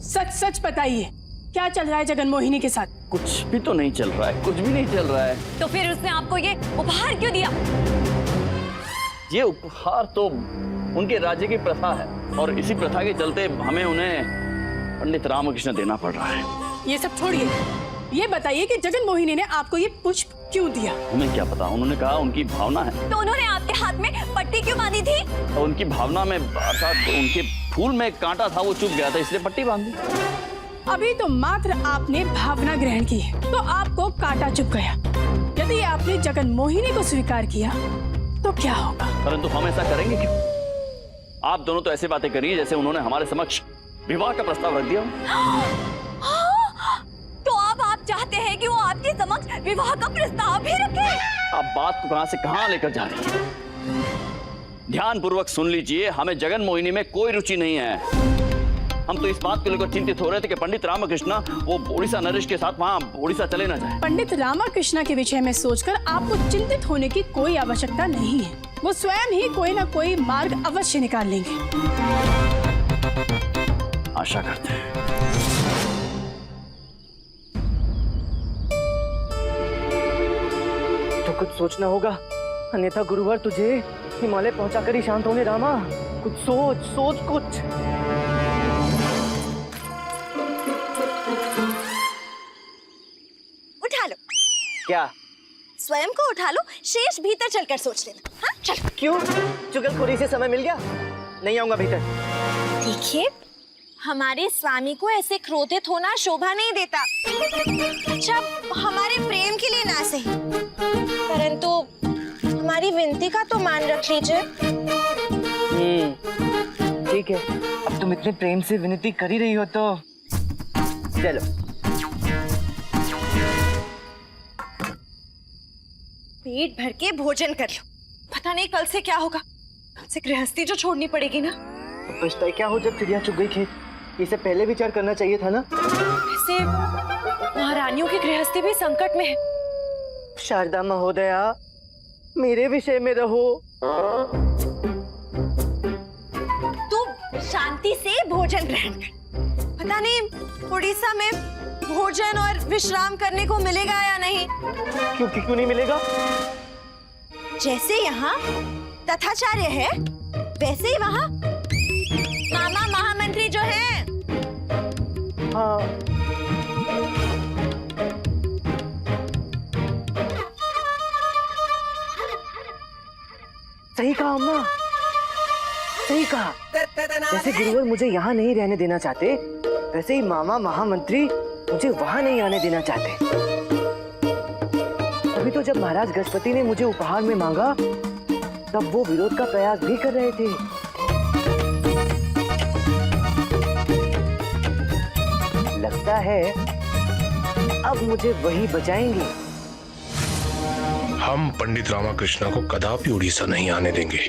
सच सच बताइए, क्या चल रहा है जगन मोहिनी के साथ? कुछ भी तो नहीं चल रहा है, कुछ भी नहीं चल रहा है। तो फिर उसने आपको ये उपहार क्यों दिया? ये उपहार तो उनके राज्य की प्रथा है और इसी प्रथा के चलते हमें उन्हें पंडित रामकृष्ण देना पड़ रहा है। ये सब छोड़िए, ये बताइए कि जगन मोहिनी ने आपको ये पुष्प क्यों दिया? हमें क्या पता, उन्होंने कहा उनकी भावना है। तो उन्होंने आपके हाथ में पट्टी क्यों बांधी थी? तो उनकी भावना में अर्थात उनके फूल में कांटा था, वो चुभ गया था, इसलिए पट्टी बांध दी। अभी तो मात्र आपने भावना ग्रहण की है तो आपको कांटा चुभ गया। यदि आपने जगन मोहिनी को स्वीकार किया तो क्या होगा? परंतु हम ऐसा करेंगे क्यों? आप दोनों तो ऐसे बातें करिए जैसे उन्होंने हमारे समक्ष विवाह का प्रस्ताव रख दिया। तो आप चाहते हैं कि वो आपके समक्ष विवाह का प्रस्ताव भी रखे? आप बात को कहां से कहां लेकर जा रही हैं? ध्यान पूर्वक सुन लीजिए, हमें जगन मोहिनी में कोई रुचि नहीं है। हम तो इस बात को लेकर चिंतित हो रहे थे कि पंडित रामकृष्ण वो उड़ीसा नरेश के साथ वहाँ उड़ीसा चले न जाए। पंडित रामकृष्ण के विषय में सोचकर आपको चिंतित होने की कोई आवश्यकता नहीं है। वो स्वयं ही कोई ना कोई मार्ग अवश्य निकाल लेंगे। आशा करते हैं। तो कुछ सोचना होगा, अन्यथा गुरुवर तुझे हिमालय पहुंचाकर ही शांत होंगे। रामा, कुछ सोच कुछ। उठा लो। क्या? स्वयं को उठा लो, शेष भीतर चलकर सोच लेना। हाँ, चलो। क्यों? चुगलखोरी से समय मिल गया? नहीं आऊंगा भीतर। देखिए, हमारे स्वामी को ऐसे क्रोधित होना शोभा नहीं देता। अच्छा, हमारे प्रेम के लिए ना सही, परंतु हमारी विनती का तो मान रख लीजिए। ठीक है, अब तुम इतने प्रेम से विनती कर ही रही हो तो चलो। पेट भर के भोजन कर लो, पता नहीं कल से क्या होगा। कल से गृहस्थी जो छोड़नी पड़ेगी ना। पछताई क्या हो जब चिड़िया चुग गई खेत? इसे पहले विचार करना चाहिए था ना। वैसे महारानियों की गृहस्थी भी संकट में है। शारदा महोदया, मेरे विषय में रहो। तू शांति से भोजन ग्रहण कर। पता नहीं उड़ीसा में भोजन और विश्राम करने को मिलेगा या नहीं। क्यों नहीं मिलेगा? जैसे यहाँ तथाचार्य है, वैसे ही वहाँ मामा महामंत्री जो हैं। हाँ। सही कहा अम्मा, सही कहा। जैसे गुरुवर मुझे यहाँ नहीं रहने देना चाहते, वैसे ही मामा महामंत्री मुझे वहाँ नहीं आने देना चाहते। अभी तो जब महाराज गजपति ने मुझे उपहार में मांगा, तब वो विरोध का प्रयास भी कर रहे थे। लगता है अब मुझे वही बचाएंगे। हम पंडित रामकृष्ण को कदापि उड़ीसा नहीं आने देंगे।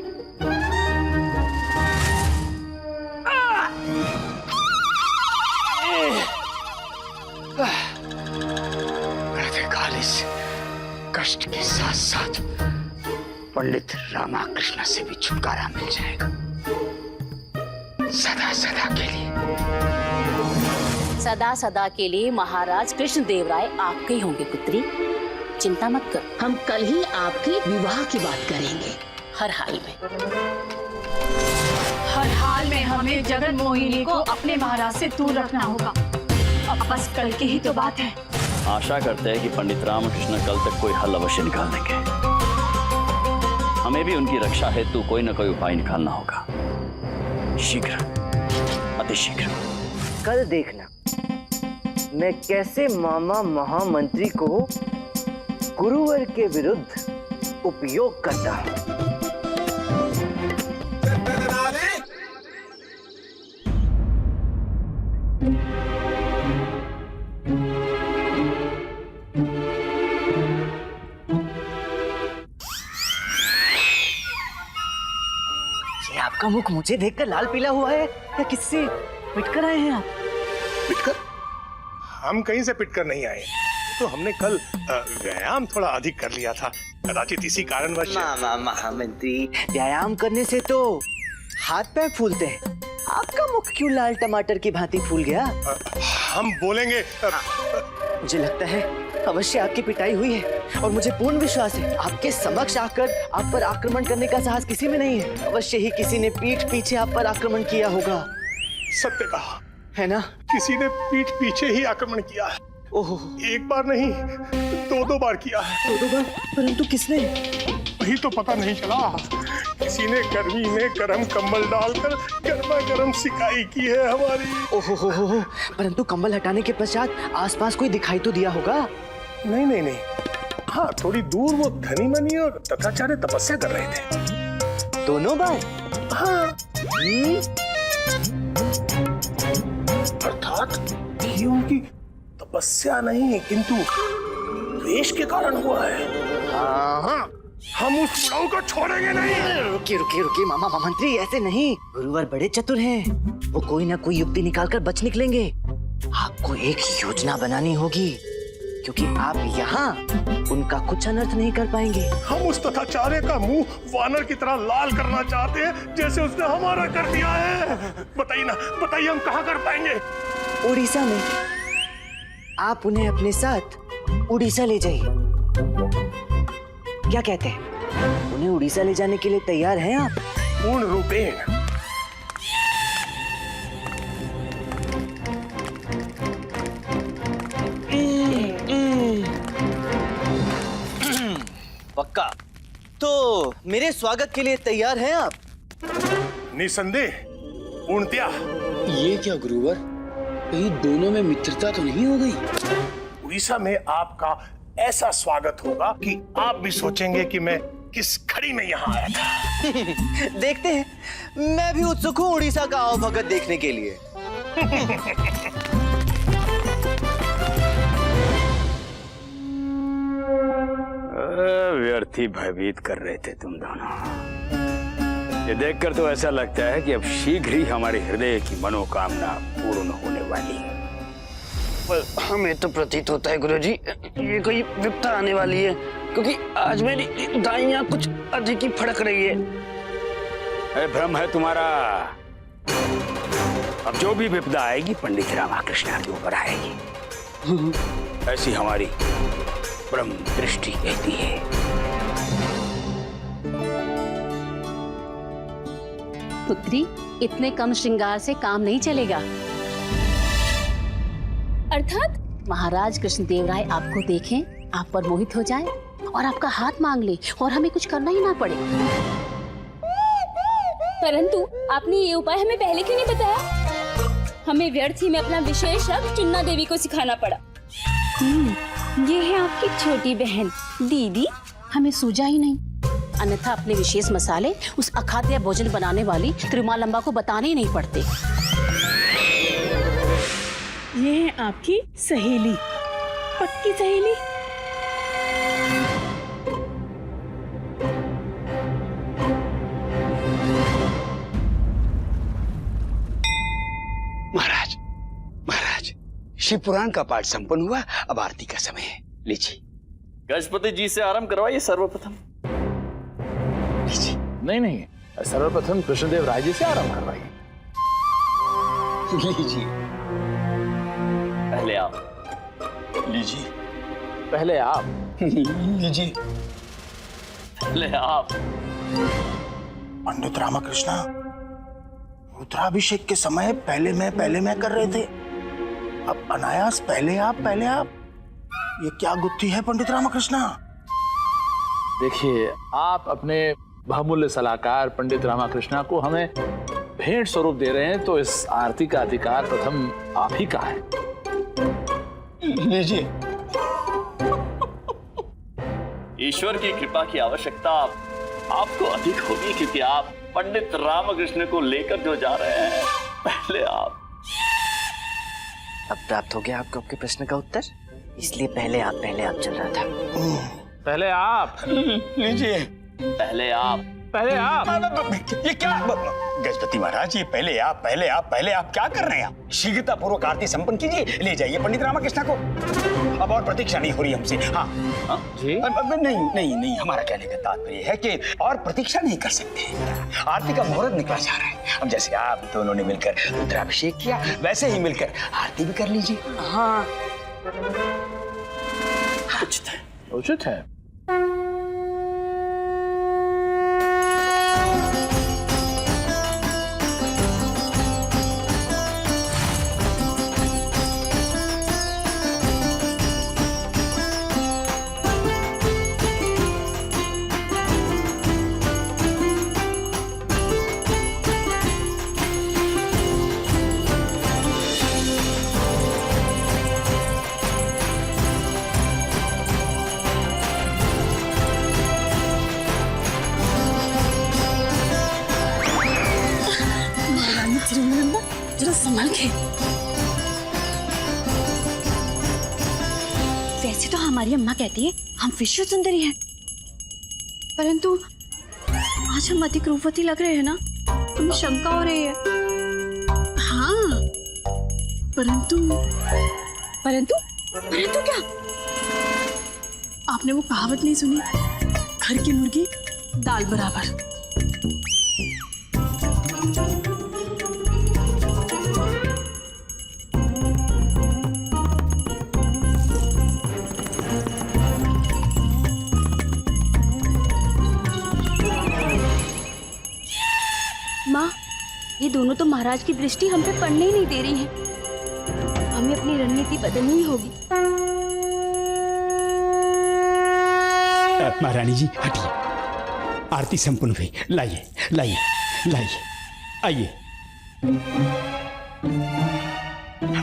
इस कष्ट के साथ साथ पंडित रामकृष्ण से भी छुटकारा मिल जाएगा, सदा सदा के लिए। सदा सदा के लिए महाराज कृष्णदेव राय आपके ही होंगे पुत्री, चिंता मत कर। हम कल ही आपके विवाह की बात करेंगे। हर हाल में हमें जगन मोहिनी को अपने महाराज से दूर रखना होगा। अब बस कल की ही तो बात है। आशा करते हैं कि पंडित रामकृष्ण कल तक कोई हल अवश्य निकाल देंगे। हमें भी उनकी रक्षा हेतु कोई न कोई उपाय निकालना होगा, शीघ्र, अति शीघ्र। कल देखना मैं कैसे मामा महामंत्री को गुरुवर के विरुद्ध उपयोग करता हूँ। आपका मुख मुझे देखकर लाल पीला हुआ है या किससे पिटकर आए हैं आप? पिटकर? हम कहीं से पिटकर नहीं आए, तो हमने कल व्यायाम थोड़ा अधिक कर लिया था, कदाचित इसी कारणवश। मामा महामंत्री, व्यायाम करने से तो हाथ पैर फूलते हैं, आपका मुख क्यों लाल टमाटर की भांति फूल गया? हम बोलेंगे। मुझे लगता है अवश्य आपकी पिटाई हुई है और मुझे पूर्ण विश्वास है आपके समक्ष आकर आप पर आक्रमण करने का साहस किसी में नहीं है। अवश्य ही किसी ने पीठ पीछे आप पर आक्रमण किया होगा। सत्य कहा है ना? किसी ने पीठ पीछे ही आक्रमण किया है। ओहो, एक बार नहीं, दो बार किया है। दो बार? परंतु किसने? वही तो पता नहीं चला। किसी ने गर्मी में गर्म कंबल डालकर गर्मा गर्म सिकाई की है हमारी। ओहो, परंतु कंबल हटाने के पश्चात आसपास कोई दिखाई तो दिया होगा? नहीं। हाँ, थोड़ी दूर वो धनी मनी और तथाचार्य तपस्या कर रहे थे। दोनों बार? हाँ। अर्थात ये उनकी तपस्या नहीं किंतु द्वेष के कारण हुआ है। हाँ, हम उस बुढ़ाऊ को छोड़ेंगे नहीं। रुकिए मामा महामंत्री, ऐसे नहीं। गुरुवर बड़े चतुर हैं, वो कोई ना कोई युक्ति निकालकर बच निकलेंगे। आपको एक योजना बनानी होगी, क्योंकि आप यहाँ उनका कुछ अनर्थ नहीं कर पाएंगे। हम उस तथाचार्य का मुंह वानर की तरह लाल करना चाहते हैं, जैसे उसने हमारा कर दिया है। बताइए हम कहाँ कर पाएंगे? उड़ीसा में। आप उन्हें अपने साथ उड़ीसा ले जाइए। क्या कहते हैं? उन्हें उड़ीसा ले जाने के लिए तैयार हैं आप? पूर्ण रूपेण। पक्का? तो मेरे स्वागत के लिए तैयार हैं आप? निसंदेह, पूर्णतया। ये क्या गुरुवर, कहीं दोनों में मित्रता तो नहीं हो गई? उड़ीसा में आपका ऐसा स्वागत होगा कि आप भी सोचेंगे कि मैं किस खड़ी में यहाँ आया था। देखते हैं, मैं भी उत्सुक हूँ उड़ीसा का आओ भगत देखने के लिए। व्यर्थी भयभीत कर रहे थे तुम दोनों। ये देखकर तो ऐसा लगता है कि अब शीघ्र ही हमारे हृदय की मनोकामना पूर्ण होने वाली है। पर हमें तो प्रतीत होता है गुरुजी, ये कोई विपदा आने वाली है, क्योंकि आज मेरी दाइयां कुछ अधिक ही फड़क रही है। अरे भ्रम है तुम्हारा। अब जो भी विपदा आएगी पंडित रामाकृष्ण के ऊपर आएगी, ऐसी हमारी ब्रह्म दृष्टि कहती है। पुत्री, इतने कम श्रृंगार से काम नहीं चलेगा। अर्थात? महाराज कृष्णदेव राय आपको देखें, आप पर मोहित हो जाए और आपका हाथ मांग ले और हमें कुछ करना ही ना पड़े। परंतु आपने ये उपाय हमें पहले क्यों नहीं बताया? हमें व्यर्थ ही में अपना विशेष रंग चुन्ना देवी को सिखाना पड़ा। ये है आपकी छोटी बहन दीदी। हमें सूझा ही नहीं, अन्यथा अपने विशेष मसाले उस अखाद्य भोजन बनाने वाली त्रिमालंबा को बताने ही नहीं पड़ते। ये है आपकी सहेली, पक्की सहेली। महाराज, शिव पुराण का पाठ संपन्न हुआ, अब आरती का समय है। लीजिए। गजपति जी से आरंभ करवाइए सर्वप्रथम। नहीं, सर्वप्रथम कृष्णदेव राय जी से आरंभ करवाइए। लीजिए। पहले आप। लीजिए। पहले आप। लीजिए। पहले आप। पंडित रामकृष्ण, रुद्राभिषेक के समय पहले मैं कर रहे थे, अब अनायास पहले आप। ये क्या गुत्थी है पंडित रामकृष्ण? देखिए, आप अपने बहुमूल्य सलाहकार पंडित रामकृष्ण को हमें भेंट स्वरूप दे रहे हैं, तो इस आरती का अधिकार प्रथम आप ही का है। लीजिए। ईश्वर की कृपा की आवश्यकता आपको अधिक होगी, क्योंकि आप पंडित रामकृष्ण को लेकर जो जा रहे हैं। पहले आप। अब प्राप्त हो गया आपको आपके प्रश्न का उत्तर, इसलिए पहले आप चल रहा था। पहले आप। लीजिए। पहले आप। पहले आप। ये क्या गजपति महाराज, ये पहले आप क्या कर रहे हैं आप? शीघ्रता पूर्वक आरती संपन्न कीजिए, ले जाइए पंडित रामकृष्ण को। अब और प्रतीक्षा नहीं हो रही हमसे। हाँ जी नहीं, हमारा कहने का तात्पर्य है कि और प्रतीक्षा नहीं कर सकते। आरती का मुहूर्त निकला जा रहा है। अब जैसे आप दोनों ने मिलकर रुद्राभिषेक किया, वैसे ही मिलकर आरती भी कर लीजिए। हाँ उचित है। जरा संभल के। वैसे तो हमारी अम्मा कहती है हम विश्व सुंदरी हैं, परंतु आज हम अधिक रूपवती लग रहे हैं ना, हमें शंका हो रही है। हाँ, परंतु क्या? आपने वो कहावत नहीं सुनी, घर की मुर्गी दाल बराबर। माँ, ये दोनों तो महाराज की दृष्टि हम पे पड़ने ही नहीं दे रही है। हमें अपनी रणनीति बदलनी होगी। महारानी जी हटिए, आरती संपन्न हुई। लाइए आइए।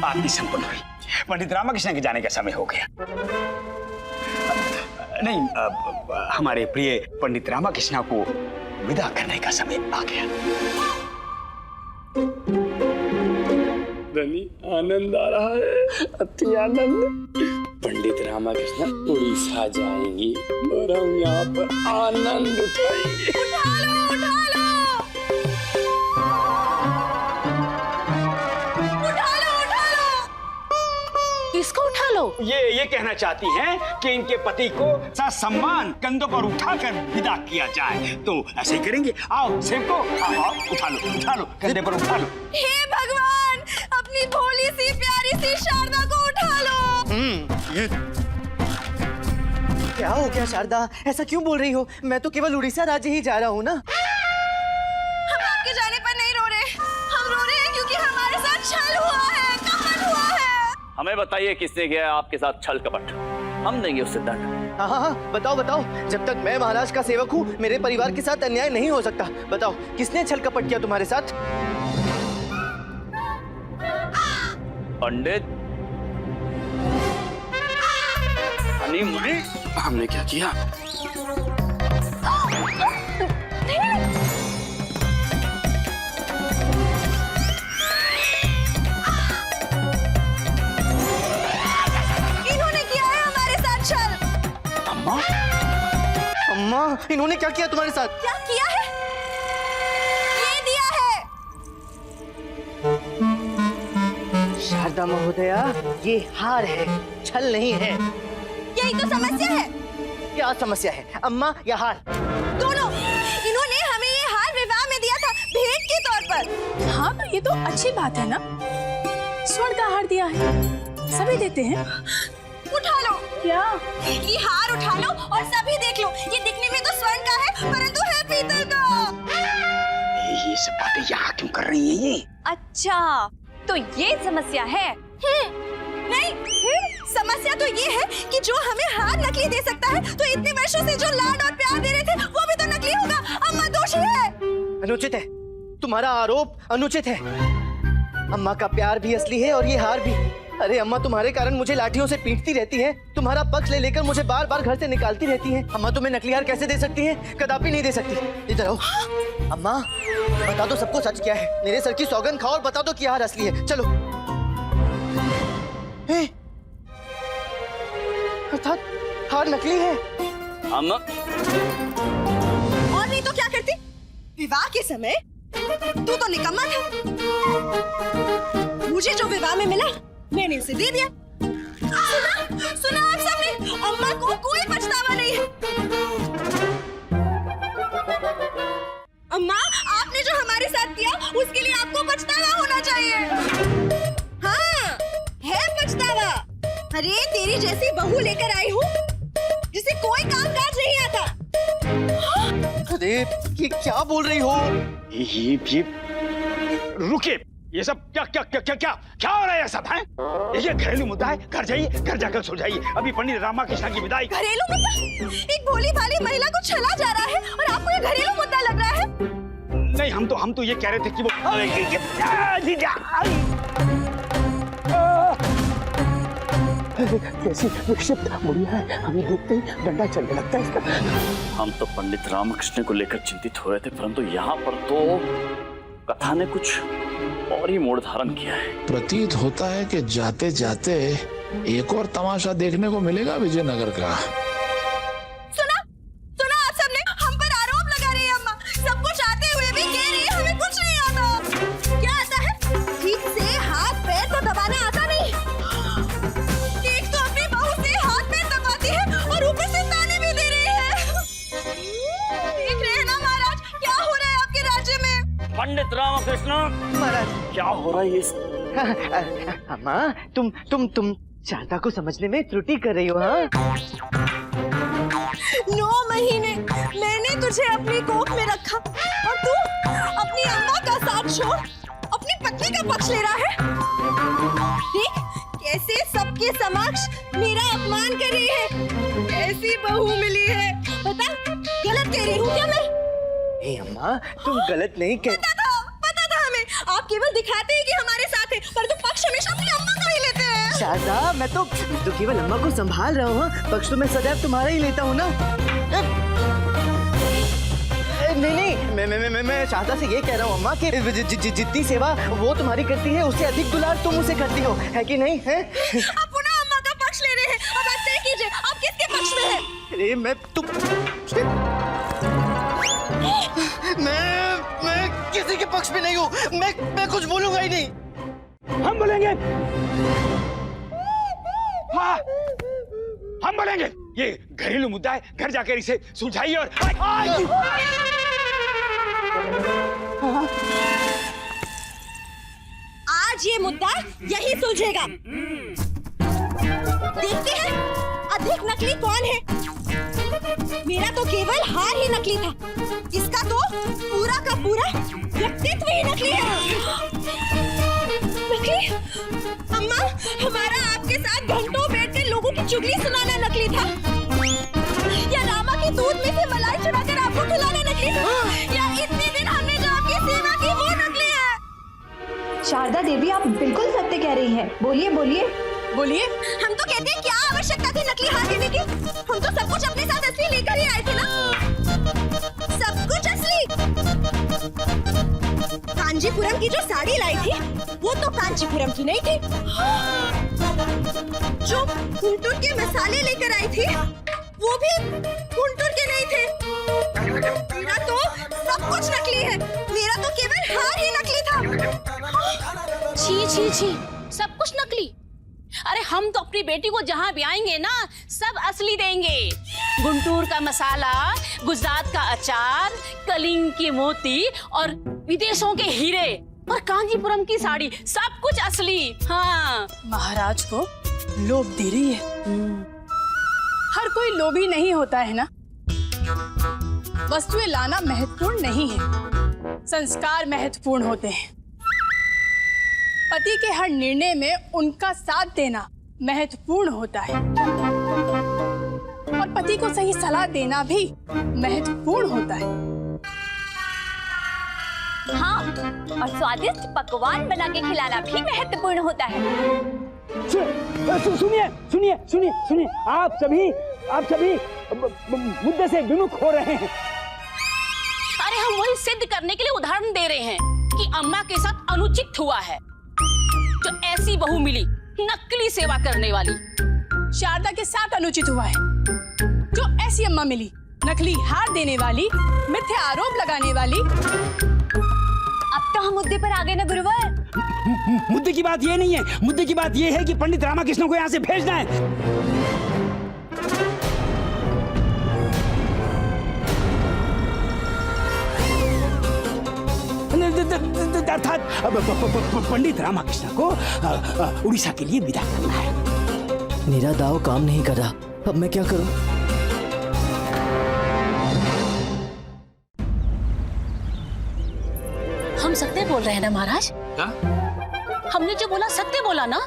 आरती संपन्न हुई, पंडित रामकृष्ण के जाने का समय हो गया। नहीं, हमारे प्रिय पंडित रामकृष्ण को विदा करने का समय आ गया। धनी आनंद आ रहा है, अति आनंद। पंडित रामकृष्ण उड़ीसा जाएंगी और हम यहाँ पर आनंद उठाएंगे। किसको उठा लो? ये कहना चाहती हैं कि इनके पति को सम्मान कंधों पर उठाकर विदा किया जाए, तो ऐसे ही करेंगे। आओ सेवको, आओ उठा लो, कंधे पर उठा लो। हे भगवान, अपनी भोली सी प्यारी सी शारदा को उठा लो। क्या हो गया शारदा, ऐसा क्यों बोल रही हो? मैं तो केवल उड़ीसा राज्य ही जा रहा हूँ ना। हम आपके जाने पर नहीं रो रहे, हम रो रहे हैं क्योंकि हमारे साथ छल हुआ है, कपट हुआ है। हमें बताइए किसने किया आपके साथ छल कपट, हम देंगे उससे दंड। हाँ, बताओ। जब तक मैं महाराज का सेवक हूँ, मेरे परिवार के साथ अन्याय नहीं हो सकता। बताओ, किसने छल कपट किया तुम्हारे साथ? पंडित मुनि, हमने क्या किया? इन्होंने किया है हमारे साथ छल। अम्मा, इन्होंने क्या किया तुम्हारे साथ? क्या किया है? ये दिया है। शारदा महोदया, ये हार है, छल नहीं है। यही तो समस्या है। क्या समस्या है, अम्मा या हार? दोनों। इन्होंने हमें ये हार विवाह में दिया था, भेंट के तौर पर। हाँ, तो ये तो अच्छी बात है ना, स्वर्ण का हार दिया है, सभी देते हैं। उठा लो। क्या? ये हार उठा लो और सभी देख लो। ये दिखने में तो स्वर्ण का है, परंतु है पीतल का। ये सब बातें यहाँ क्यों कर रही हैं ये? अच्छा, तो ये समस्या है। नहीं, समस्या तो ये है कि जो हमें हार नकली दे सकता है, तो इतने वर्षों से जो लाड और प्यार दे रहे थे, वो भी तो नकली होगा। अम्मा दोषी है। अनुचित है, तुम्हारा आरोप अनुचित है। अम्मा का प्यार भी असली है और ये हार भी। अरे अम्मा, तुम्हारे कारण मुझे लाठियों से पीटती रहती है, तुम्हारा पक्ष ले लेकर मुझे बार बार घर से निकालती रहती है। अम्मा तुम्हें नकली हार कैसे दे सकती है? कदापि नहीं दे सकती। इधर आओ। अम्मा, बता दो सबको सच क्या है। मेरे सर की सौगंध खाओ और बता दो कि हार असली है। चलो। अर्थात हार नकली है। अम्मा, और नहीं तो क्या करती? विवाह के समय तू तो निकम्मा था। मुझे जो विवाह में मिला मैंने उसे दे दिया। सुना आप सबने, अम्मा को कोई पछतावा नहीं है। अम्मा, आपने जो हमारे साथ किया उसके लिए आपको पछतावा होना चाहिए। हाँ, है पछतावा। अरे तेरी जैसी बहू लेकर आई हूँ जिसे कोई काम काज नहीं आता। अरे ये क्या बोल रही हो? ये रुकिए, ये सब क्या क्या क्या क्या क्या क्या हो रहा है? सब है ये घरेलू मुद्दा है। घर जाइए, घर जाकर सुलझाइए। अभी पंडित रामाकृष्ण की विदाई। घरेलू मुद्दा? एक भोली भाली महिला को छला जा रहा है और आपको ये घरेलू मुद्दा लग रहा है? नहीं, हम तो ये कह रहे थे कि वो कैसी विक्षिप्त बुढ़िया है, हमें देखते ही डंडा चलने लगता है इसका। हम तो पंडित रामकृष्ण को लेकर चिंतित हो रहे थे, परंतु यहाँ पर तो कथा ने कुछ और ही मोड़ धारण किया है। प्रतीत होता है कि जाते जाते एक और तमाशा देखने को मिलेगा विजयनगर का। सुना आप सबने, हम पर आरोप लगा रही है अम्मा। सब कुछ आते हुए भी कह रही है हमें कुछ नहीं आता। क्या आता है? ठीक से हाथ पैर तो दबाना आता नहीं। एक तो अपनी बहू से हाथ पैर दबाती है और ऊपर से ताने भी दे रही है। देख रहे हैं ना महाराज, क्या हो रहा है आपके राज्य में? पंडित रामकृष्ण, महाराज, क्या हो रहा है ये? अम्मा, तुम शारदा को समझने में त्रुटि कर रही हो। हाँ, 9 महीने मैंने तुझे अपनी कोख में रखा और तू अपनी अम्मा का साथ छोड़ अपनी पत्नी का पक्ष ले रहा है। देख कैसे सबके समक्ष मेरा अपमान कर रही है। कैसी बहू मिली है? बता, गलत कह रही हूँ क्या मैं? ए अम्मा, तुम गलत नहीं कह। पता था हमें। आप केवल दिखाते हैं कि हमारे साथ है, पर तो पक्ष हमेशा अपनी अम्मा का ही लेते हैं। शारदा, मैं तो केवल अम्मा को संभाल रहा हूँ। पक्ष तो मैं सदैव तुम्हारा ही लेता हूँ ना। नहीं, मैं शारदा से ये कह रहा हूँ अम्मा कि जितनी सेवा वो तुम्हारी करती है उससे अधिक दुलार तुम उसे करती हो, है कि नहीं? है? आप पुनः अम्मा का पक्ष ले रहे हैं। अब आप तय कीजिए, आप किसके पक्ष में हैं? अरे मैं किसी के पक्ष में नहीं हूँ। मैं कुछ बोलूंगा ही नहीं। हम बोलेंगे। हाँ, हम बोलेंगे। ये घरेलू मुद्दा है, घर जाकर इसे सुलझाइए। और आज ये मुद्दा यही सुलझेगा। देखते हैं अधिक नकली कौन है। मेरा तो केवल हार ही नकली था, इसका तो पूरा का पूरा व्यक्तित्व ही नकली है। नकली? अम्मा, हमारा आपके साथ घंटों बैठकर लोगों की चुगली सुनाना नकली था, या रामा के दूध में से मलाई चुराकर आपको खिलाना नकली था, या इतने दिन हमने जो आपकी सेवा की वो नकली है? शारदा देवी, आप बिल्कुल सत्य कह रही हैं। बोलिए बोलिए बोलिए। हम तो कहते हैं क्या आवश्यकता थी नकली हार देने की? हम तो सब कुछ अपने साथ असली लेकर ही आए थे ना। सब कुछ असली। कांचीपुरम की जो साड़ी लाई थी वो तो कांचीपुरम की नहीं थी। जो गुंटूर के मसाले लेकर आई थी वो भी गुंटूर के नहीं थे। मेरा तो सब कुछ नकली है। मेरा तो केवल हार ही नकली था। छी छी छी, सब कुछ नकली। अरे हम तो अपनी बेटी को जहाँ भी आएंगे ना सब असली देंगे। गुंटूर का मसाला, गुजरात का अचार, कलिंग की मोती और विदेशों के हीरे और कांचीपुरम की साड़ी, सब कुछ असली। हाँ, महाराज को लोभ दे रही है। हर कोई लोभी नहीं होता है ना। वस्तुएं लाना महत्वपूर्ण नहीं है, संस्कार महत्वपूर्ण होते हैं। पति के हर निर्णय में उनका साथ देना महत्वपूर्ण होता है और पति को सही सलाह देना भी महत्वपूर्ण होता है। हाँ, और स्वादिष्ट पकवान बना के खिलाना भी महत्वपूर्ण होता है। सुनिए, आप सभी मुद्दे से विमुख हो रहे हैं। अरे हम वही सिद्ध करने के लिए उदाहरण दे रहे हैं कि अम्मा के साथ अनुचित हुआ है। जो ऐसी बहू मिली नकली सेवा करने वाली। शारदा के साथ अनुचित हुआ है। जो ऐसी अम्मा मिली नकली हार देने वाली, मिथ्या आरोप लगाने वाली। अब तो हम मुद्दे पर आ गए ना गुरुवर। मुद्दे की बात ये नहीं है, मुद्दे की बात ये है कि पंडित रामाकृष्ण को यहाँ से भेजना है। अर्थात पंडित रामाकृष्ण को उड़ीसा के लिए विदा करना है। मेरा दाव काम नहीं कर रहा, अब मैं क्या करूं? हम सत्य बोल रहे हैं ना महाराज? क्या? हमने जो बोला सत्य बोला ना?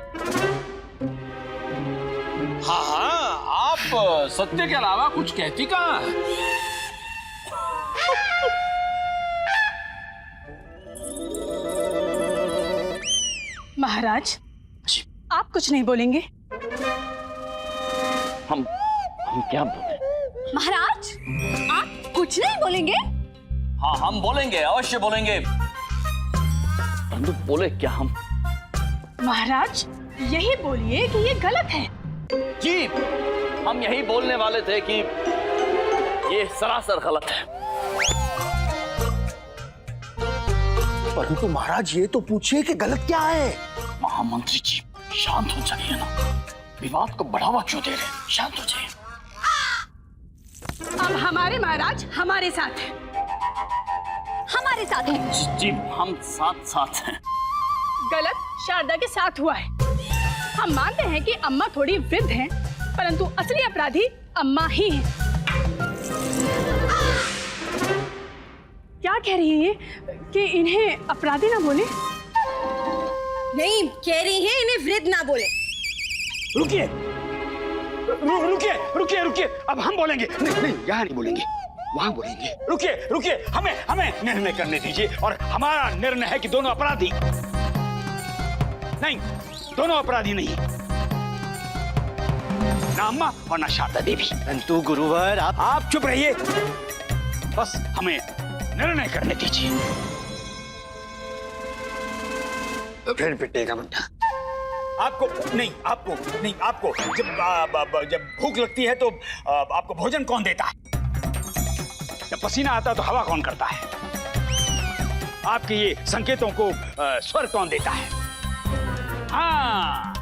हाँ हाँ, आप सत्य के अलावा कुछ कहती कहाँ है? महाराज, आप कुछ नहीं बोलेंगे? हम क्या बोले? महाराज, आप कुछ नहीं बोलेंगे? हाँ, हम बोलेंगे, अवश्य बोलेंगे। परंतु बोले क्या हम? महाराज, यही बोलिए कि ये गलत है। जी, हम यही बोलने वाले थे कि ये सरासर गलत है। परंतु महाराज ये तो पूछिए कि गलत क्या है? महामंत्री जी, शांत हो जाइए ना, विवाद को बढ़ावा क्यों दे रहे हैं? शांत हो जाइए। अब हमारे महाराज हमारे साथ हैं। हमारे साथ है। जी, हम साथ साथ हैं। गलत शारदा के साथ हुआ है। हम मानते हैं कि अम्मा थोड़ी वृद्ध हैं, परंतु असली अपराधी अम्मा ही हैं। क्या कह रही है ये कि इन्हें अपराधी ना बोले? नहीं, कह रही है इन्हें वृद्ध ना बोले। रुकिए, रुकिए, रुकिए, रुकिए, अब हम बोलेंगे। नहीं नहीं, यहाँ नहीं बोलेंगे, वहां बोलेंगे। रुकिए, रुकिए, हमें निर्णय करने दीजिए, और हमारा निर्णय है कि दोनों अपराधी नहीं, दोनों अपराधी नहीं, ना अम्मा और ना शारदा देवी। परंतु गुरुवर, आप चुप रहिए, बस हमें निर्णय करने दीजिए। फिर पिटेगा मुद्दा। आपको जब भूख लगती है तो आपको भोजन कौन देता है? जब पसीना आता है तो हवा कौन करता है? आपके ये संकेतों को स्वर कौन देता है? हाँ,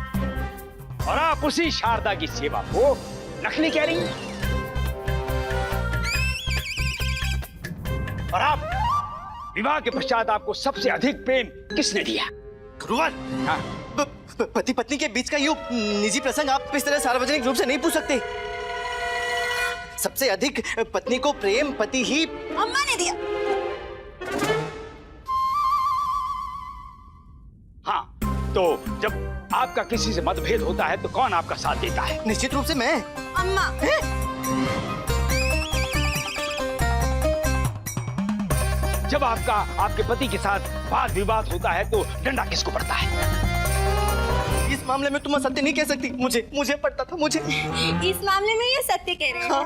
और आप उसी शारदा की सेवा को नकली कह रही हैं। और आप विवाह के पश्चात आपको सबसे अधिक प्रेम किसने दिया? गुरुवर, हाँ? पति पत्नी के बीच का यूं निजी प्रसंग आप इस तरह सार्वजनिक रूप से नहीं पूछ सकते। सबसे अधिक पत्नी को प्रेम पति ही अम्मा ने दिया। हाँ, तो जब आपका किसी से मतभेद होता है तो कौन आपका साथ देता है? निश्चित रूप से मैं। अम्मा। जब आपके पति के साथ वाद विवाद होता है तो डंडा किसको पड़ता है? इस मामले में तुम सत्य नहीं कह सकती। मुझे पड़ता था, मुझे। इस मामले में ये सत्य कह रहे हैं। हाँ।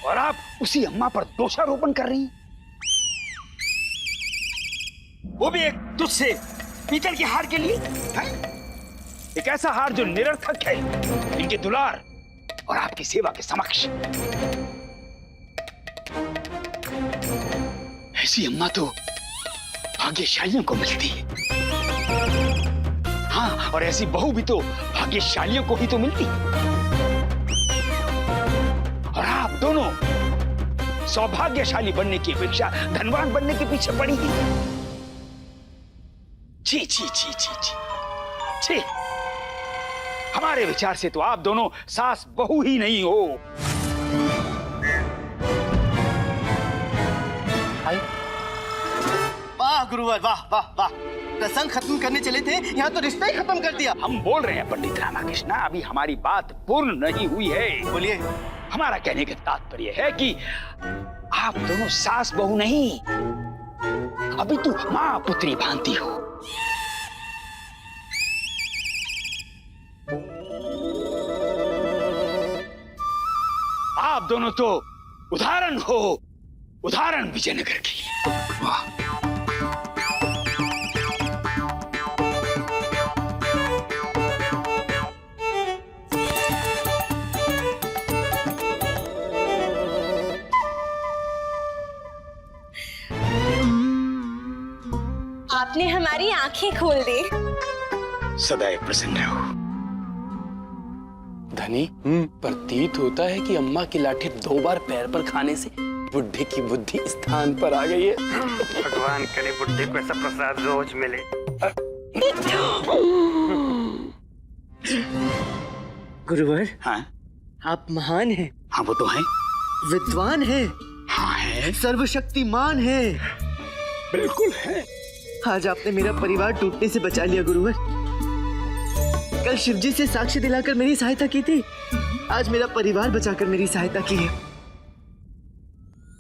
और आप उसी अम्मा पर दोषारोपण कर रही हैं, वो भी एक तुझ से पीतल के हार के लिए है? एक ऐसा हार जो निरर्थक है इनके दुलार और आपकी सेवा के समक्ष। ऐसी अम्मा तो भाग्यशालियों को मिलती है। हाँ, और ऐसी बहू भी तो भाग्यशालियों को ही तो मिलती है। और आप दोनों सौभाग्यशाली बनने की अपेक्षा धनवान बनने के पीछे पड़ी है। छी छी छी छी छी छी। हमारे विचार से तो आप दोनों सास बहू ही नहीं हो। वाह गुरुवर, वाह वाह वाह। प्रसंग खत्म करने चले थे, यहाँ तो रिश्ता ही खत्म कर दिया। हम बोल रहे हैं पंडित रामाकृष्ण, अभी हमारी बात पूर्ण नहीं हुई है। बोलिए। हमारा कहने का तात्पर्य है कि आप दोनों सास बहू नहीं, अभी तो माँ पुत्री भांति हो। आप दोनों तो उदाहरण हो, उदाहरण विजयनगर की। वाह। आंखें खोल दे। सदैव प्रसन्न रहो। धनी, प्रतीत होता है कि अम्मा की लाठी 2 बार पैर पर खाने से बुढ़े की बुद्धि स्थान पर आ गई है। भगवान करे बुढ़े को ऐसा प्रसाद रोज मिले। गुरुवर, हाँ आप महान हैं, हाँ वो तो है। विद्वान हैं, हाँ है, सर्वशक्तिमान हैं। बिल्कुल है। आज आपने मेरा परिवार टूटने से बचा लिया गुरुवर। कल शिवजी से साक्ष्य दिलाकर मेरी सहायता की थी, आज मेरा परिवार बचाकर मेरी सहायता की है।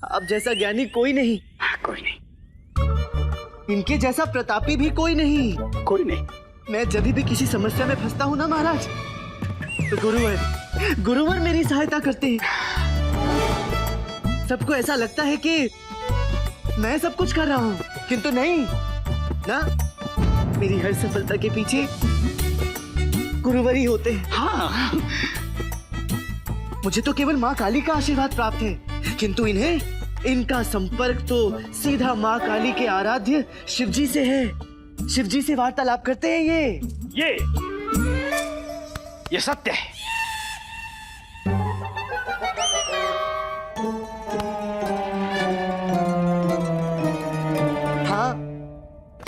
आप जैसा ज्ञानी कोई नहीं, कोई नहीं, इनके जैसा प्रतापी भी कोई नहीं। कोई नहीं। मैं जब भी किसी समस्या में फंसता हूँ ना महाराज, तो गुरुवर मेरी सहायता करते हैं। सबको ऐसा लगता है कि मैं सब कुछ कर रहा हूँ, किंतु नहीं ना, मेरी हर सफलता के पीछे गुरुवर ही होते हैं। हाँ। मुझे तो केवल माँ काली का आशीर्वाद प्राप्त है, किंतु इनका संपर्क तो सीधा माँ काली के आराध्य शिवजी से है। शिवजी से वार्तालाप करते हैं ये सत्य है। हाँ,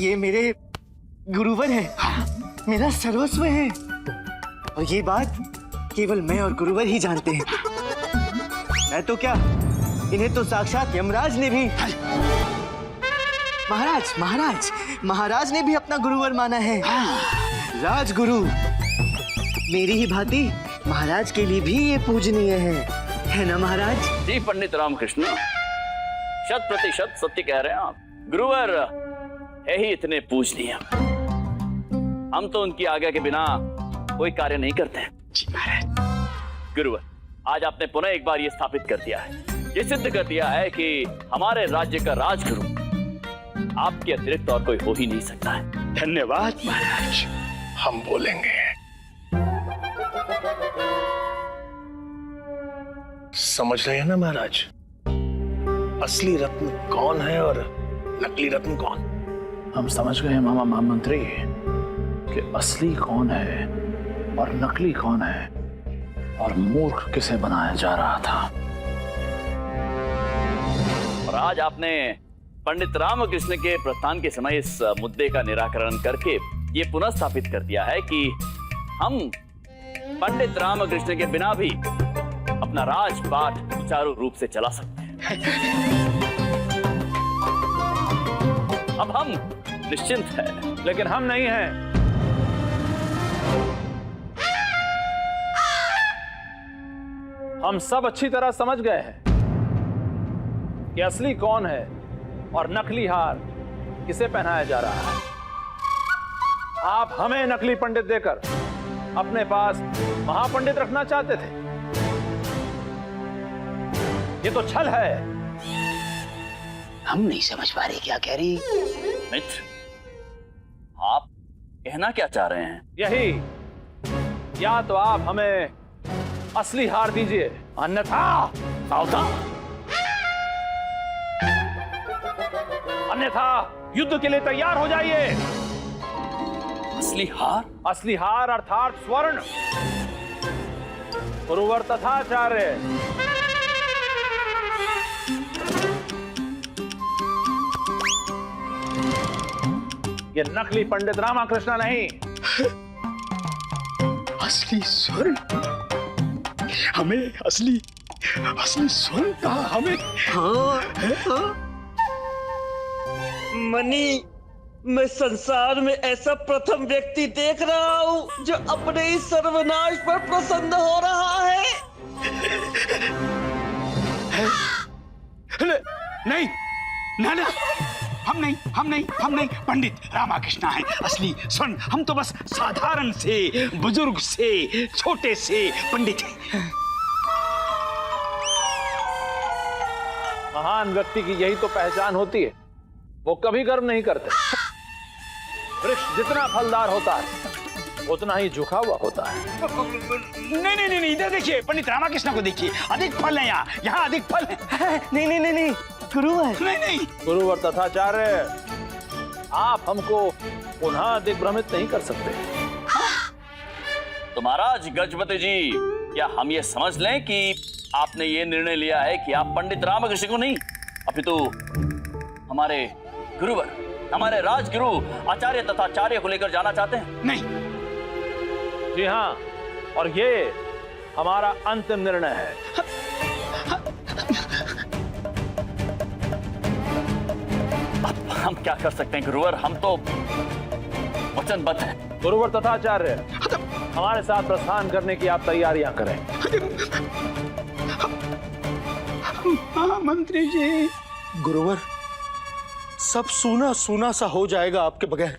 ये मेरे गुरुवर हैं, मेरा सर्वस्व है, और ये बात केवल मैं और गुरुवर ही जानते हैं। मैं तो क्या, इन्हें तो साक्षात यमराज ने भी, महाराज ने भी अपना गुरुवर माना है। राजगुरु मेरी ही भांति महाराज के लिए भी ये पूजनीय है ना महाराज? जी पंडित रामकृष्ण, 100% सत्य कह रहे हैं आप। गुरुवर है ही इतने पूजनीय, हम तो उनकी आज्ञा के बिना कोई कार्य नहीं करते हैं। जी महाराज। गुरुवर, आज आपने पुनः एक बार ये स्थापित कर दिया है, ये सिद्ध कर दिया है कि हमारे राज्य का राजगुरु आपके अतिरिक्त और कोई हो ही नहीं सकता है। धन्यवाद महाराज। हम बोलेंगे। समझ रहे हैं ना महाराज, असली रत्न कौन है और नकली रत्न कौन? हम समझ गए मामा महामंत्री कि असली कौन है और नकली कौन है, और मूर्ख किसे बनाया जा रहा था। और आज आपने पंडित रामकृष्ण के प्रस्थान के समय इस मुद्दे का निराकरण करके ये पुनः स्थापित कर दिया है कि हम पंडित रामकृष्ण के बिना भी अपना राजपाट सुचारू रूप से चला सकते हैं। अब हम निश्चिंत हैं। लेकिन हम नहीं हैं। हम सब अच्छी तरह समझ गए हैं कि असली कौन है और नकली हार किसे पहनाया जा रहा है। आप हमें नकली पंडित देकर अपने पास महापंडित रखना चाहते थे। ये तो छल है। हम नहीं समझ पा रहे क्या कह रही। मित्र, आप कहना क्या चाह रहे हैं? यही, या तो आप हमें असली हार दीजिए, अन्यथा युद्ध के लिए तैयार हो जाइए। असली हार? असली हार अर्थात स्वर्ण। गुरुवर तथाचार्य, ये नकली पंडित रामकृष्ण नहीं। असली स्वर्ण? हमें असली स्वर्ण का हमें? हाँ। मनी, मैं संसार में ऐसा प्रथम व्यक्ति देख रहा हूँ जो अपने इस सर्वनाश पर प्रसन्न हो रहा है। नहीं, ना, हम नहीं पंडित रामकृष्ण हैं असली स्वर्ण। हम तो बस साधारण से, बुजुर्ग से, छोटे से पंडित हैं। महान व्यक्ति की यही तो पहचान होती है, वो कभी गर्व नहीं करते। वृक्ष जितना फलदार होता है उतना ही झुका हुआ होता है। नहीं, इधर देखिए, पंडित रामकृष्ण को देखिए, अधिक फल है यहाँ अधिक फल है। नहीं, गुरुवर। नहीं, गुरुवर तथाचार्य, आप हमको पुनः दिग्भ्रमित नहीं कर सकते। तो महाराज गजपति जी, क्या हम ये समझ लें कि आपने ये निर्णय लिया है कि आप पंडित रामकृष्ण को नहीं अपितु हमारे गुरुवर, हमारे राजगुरु आचार्य तथा आचार्य को लेकर जाना चाहते हैं? नहीं। जी हाँ, और ये हमारा अंतिम निर्णय है। अब हम क्या कर सकते हैं गुरुवर, हम तो वचनबद्ध हैं। गुरुवर तथा आचार्य, हमारे साथ प्रस्थान करने की आप तैयारियां करें। मंत्री जी, गुरुवर, सब सूना सूना सा हो जाएगा आपके बगैर,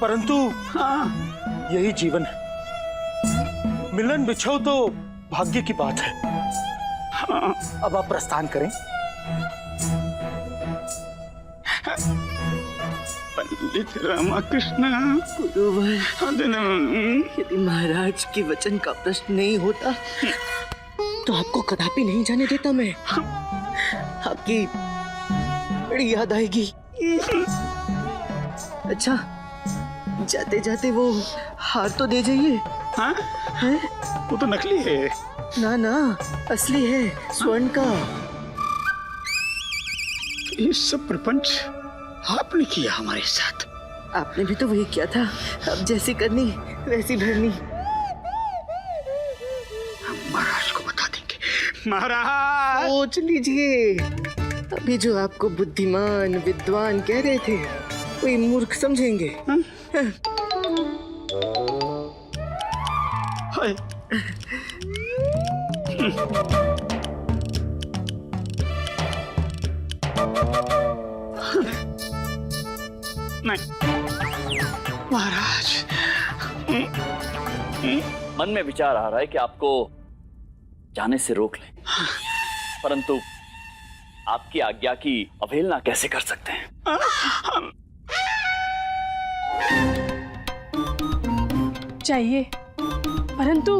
परंतु यही जीवन है। मिलन बिछो तो भाग्य की बात है। अब आप प्रस्थान करें। पंडित रामकृष्ण, गुरुवर, यदि महाराज के वचन का प्रश्न नहीं होता तो आपको कदापि नहीं जाने देता मैं। आपकी बड़ी याद आएगी। अच्छा, जाते जाते वो हार तो दे जाइए। हाँ? हैं? वो तो नकली है। ना ना, असली है, स्वर्ण का। ये सब प्रपंच आपने किया हमारे साथ। आपने भी तो वही किया था। अब जैसी करनी वैसी भरनी। हम महाराज को बता देंगे। महाराज, सोच लीजिए, अभी जो आपको बुद्धिमान विद्वान कह रहे थे कोई मूर्ख समझेंगे। हाय। नहीं महाराज, मन में विचार आ रहा है कि आपको जाने से रोक लें, परंतु आपकी आज्ञा की अवहेलना कैसे कर सकते हैं? चाहिए, परंतु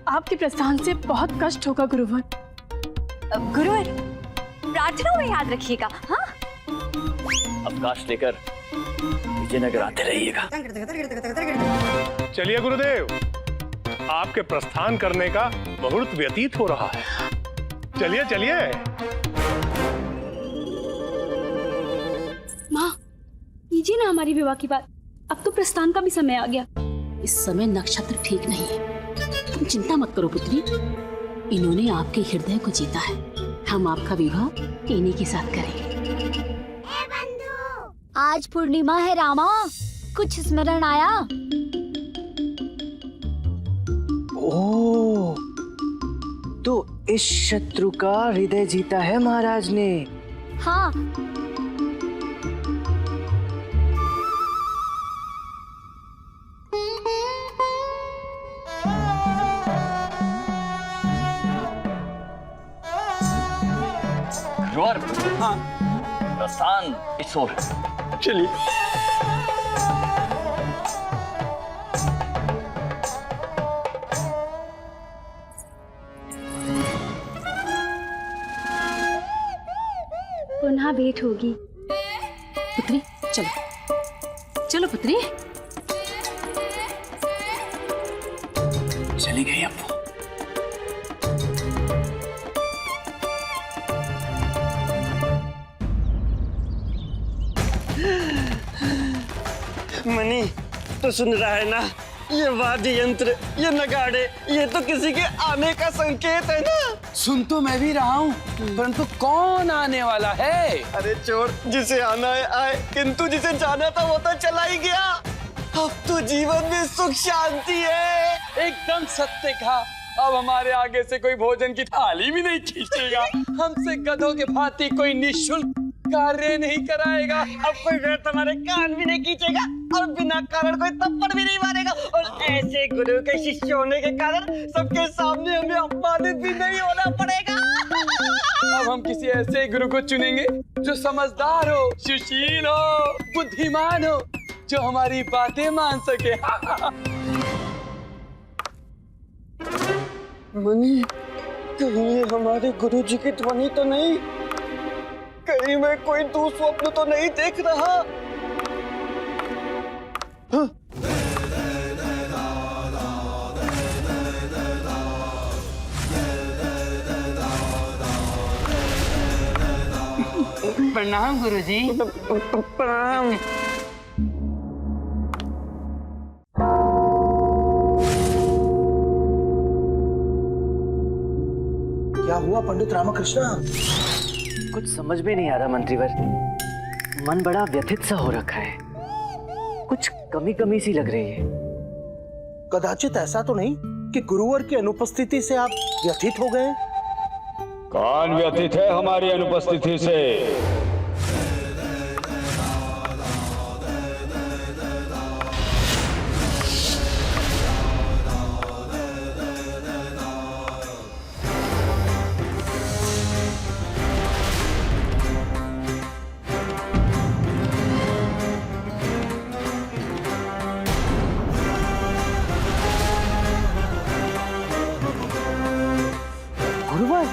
आपके प्रस्थान से बहुत कष्ट होगा गुरुवर। गुरुवर, प्रार्थना में याद रखिएगा। हाँ, अवकाश लेकर विजयनगर आते रहिएगा। चलिए गुरुदेव, आपके प्रस्थान करने का मुहूर्त व्यतीत हो रहा है। चलिए चलिए। माँ, कीजिए ना हमारी विवाह की बात। अब तो प्रस्थान का भी समय आ गया। इस समय नक्षत्र ठीक नहीं है। तुम चिंता मत करो पुत्री, इन्होंने आपके हृदय को जीता है। हम आपका विवाह इन्हीं के साथ करेंगे। आज पूर्णिमा है रामा, कुछ स्मरण आया? ओह, तो इस शत्रु का हृदय जीता है महाराज ने। हाँ, गुरुवर, हाँ, प्रस्थान इस ओर। चलिए। पुनः भेंट होगी। पुत्री चलो, चलो पुत्री। चली गई अब। मनी तो सुन रहा है ना, ये वाद्य यंत्र, ये नगाड़े, ये तो किसी के आने का संकेत है ना। सुन तो मैं भी रहा हूँ, परंतु कौन आने वाला है? अरे चोर, जिसे आना है आए, किंतु जिसे जाना था वो तो चला ही गया। अब तो जीवन में सुख शांति है। एकदम सत्य कहा। अब हमारे आगे से कोई भोजन की थाली भी नहीं खींचेगा, हमसे गधों के भांति कोई निःशुल्क कार्य नहीं कराएगा। अब कोई व्यर्थ हमारे कान भी नहीं खींचेगा और बिना कारण कोई थप्पड़ भी नहीं मारेगा। और ऐसे गुरु के शिष्य होने के कारण सबके सामने हमें अपमानित भी नहीं होना पड़ेगा। अब हम किसी ऐसे गुरु को चुनेंगे जो समझदार हो, सुशील हो, बुद्धिमान हो, जो हमारी बातें मान सके। मनी, कहीं ये हमारे गुरु जी की ध्वनि तो नहीं? कहीं मैं कोई दुस्वप्न तो नहीं देख रहा? प्रणाम गुरुजी। प्रणाम। क्या हुआ पंडित रामकृष्ण? कुछ समझ में नहीं आ रहा मंत्रीवर। मन बड़ा व्यथित सा हो रखा है, कुछ कमी कमी सी लग रही है। कदाचित ऐसा तो नहीं कि गुरुवर की अनुपस्थिति से आप व्यथित हो गए? कौन व्यथित है हमारी अनुपस्थिति से? गुरुवर,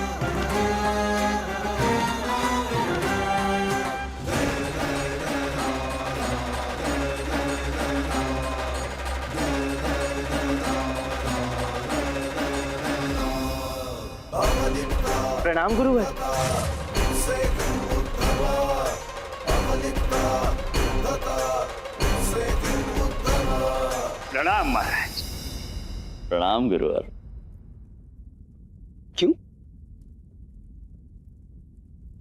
प्रणाम गुरुवर। प्रणाम महाराज। प्रणाम गुरुवर। क्यों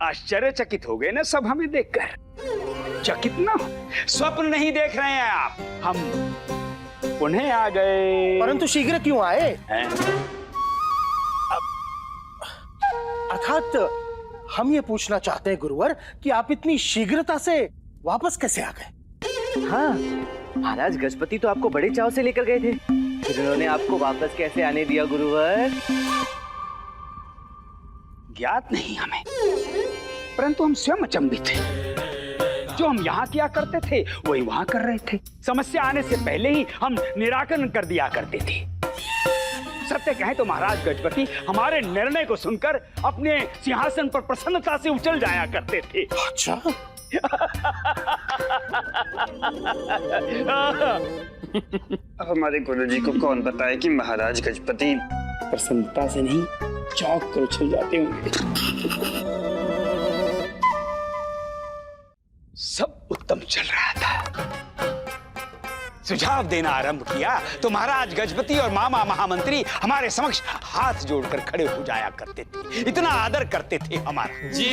आश्चर्यचकित हो गए ना सब हमें देखकर? चकित ना हो, स्वप्न नहीं देख रहे हैं आप, हम पुनः आ गए। परंतु शीघ्र क्यों आए? हैं? अर्थात हम ये पूछना चाहते हैं गुरुवर कि आप इतनी शीघ्रता से वापस कैसे आ गए? हाँ, महाराज गजपति तो आपको बड़े चाव से लेकर गए थे, फिर उन्होंने आपको वापस कैसे आने दिया गुरुवर? ज्ञात नहीं हमें, परंतु हम स्वयं अचंभित थे। जो हम यहाँ किया करते थे वही वहां कर रहे थे। समस्या आने से पहले ही हम निराकरण कर दिया करते थे। सत्य कहें तो महाराज गजपति हमारे निर्णय को सुनकर अपने सिंहासन पर प्रसन्नता से उछल जाया करते थे। अच्छा। हमारे गुरुजी को कौन बताए कि महाराज गजपति प्रसन्नता से नहीं, चौंक कर उछल जाते होंगे। सब उत्तम चल रहा था। सुझाव देना आरंभ किया तो महाराज गजपति और मामा महामंत्री हमारे समक्ष हाथ जोड़कर खड़े हो जाया करते थे। इतना आदर करते थे हमारा। जी।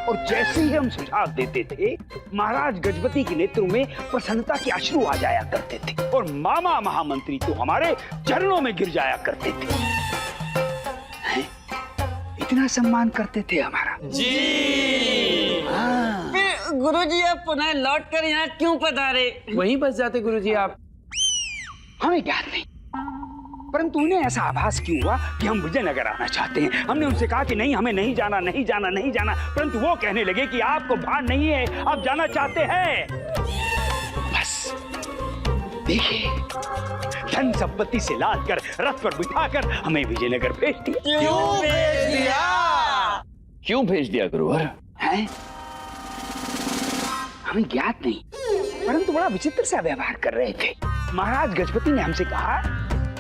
और जैसे ही हम सुझाव देते थे, महाराज गजपति के नेत्रों में प्रसन्नता के अश्रु आ जाया करते थे और मामा महामंत्री तो हमारे चरणों में गिर जाया करते थे। हैं? इतना सम्मान करते थे हमारा। जी। हाँ। फिर गुरुजी आप पुनः लौट कर यहाँ क्यों पधारे? वहीं बस जाते गुरुजी आप। हमें ज्ञात नहीं, परंतु उन्हें ऐसा आभास क्यों हुआ कि हम विजयनगर आना चाहते हैं। हमने उनसे कहा कि नहीं, हमें नहीं जाना, नहीं जाना, नहीं जाना, परंतु वो कहने लगे कि आपको भान नहीं है, आप जाना चाहते हैं। बस देखिए, धन संपत्ति से लाद कर रथ पर बिठाकर हमें विजयनगर भेज दिया। क्यों भेज दिया? क्यों भेज दिया गुरुवर? हैं? हमें ज्ञात नहीं, परंतु बड़ा विचित्र सा व्यवहार कर रहे थे। महाराज गजपति ने हमसे कहा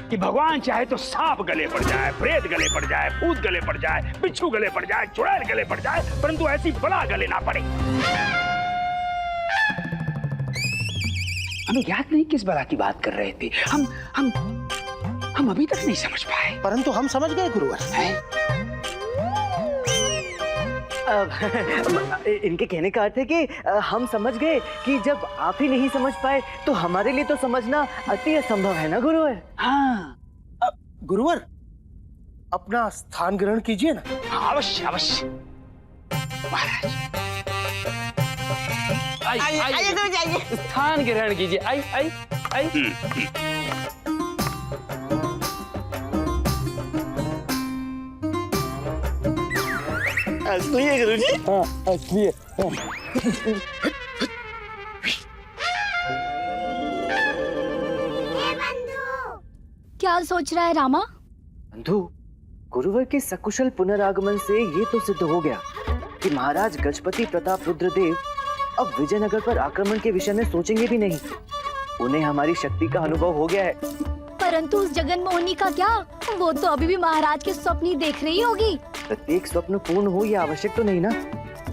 कि भगवान चाहे तो सांप गले पड़ जाए, प्रेत गले पड़ जाए, भूत गले पड़ जाए, बिच्छू गले पड़ जाए, चुड़ैल गले पड़ जाए, परंतु ऐसी बला गले ना पड़े। हमें ज्ञात नहीं किस बला की बात कर रहे थे। हम अभी तक नहीं समझ पाए। परंतु हम समझ गए गुरुवर। इनके कहने का अर्थ है कि हम समझ गए कि जब आप ही नहीं समझ पाए तो हमारे लिए तो समझना अति असंभव है ना गुरुवर? हाँ। गुरुवर, अपना स्थान ग्रहण कीजिए ना। अवश्य अवश्य महाराज। आइए गुरुजी, आइए। स्थान ग्रहण कीजिए। आई आई आई। असली है गुरुजी? हाँ, असली है। क्या सोच रहा है रामा? बंधु, गुरुवर के सकुशल पुनरागमन से ये तो सिद्ध हो गया कि महाराज गजपति प्रताप रुद्रदेव अब विजयनगर पर आक्रमण के विषय में सोचेंगे भी नहीं। उन्हें हमारी शक्ति का अनुभव हो गया है। परंतु उस जगन मोहिनी का क्या? वो तो अभी भी महाराज के स्वप्न ही देख रही होगी। प्रत्येक स्वप्न पूर्ण हो यह आवश्यक तो नहीं ना।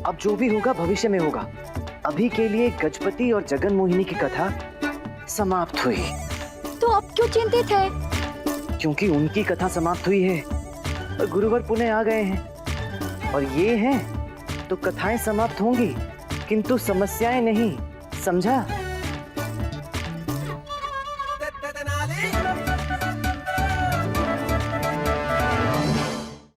अब जो भी होगा भविष्य में होगा। अभी के लिए गजपति और जगन मोहिनी की कथा समाप्त हुई। तो अब क्यों चिंतित है? क्योंकि उनकी कथा समाप्त हुई है और गुरुवर पुनः आ गए हैं। और ये हैं तो कथाएं समाप्त होंगी किंतु समस्याएं नहीं, समझा?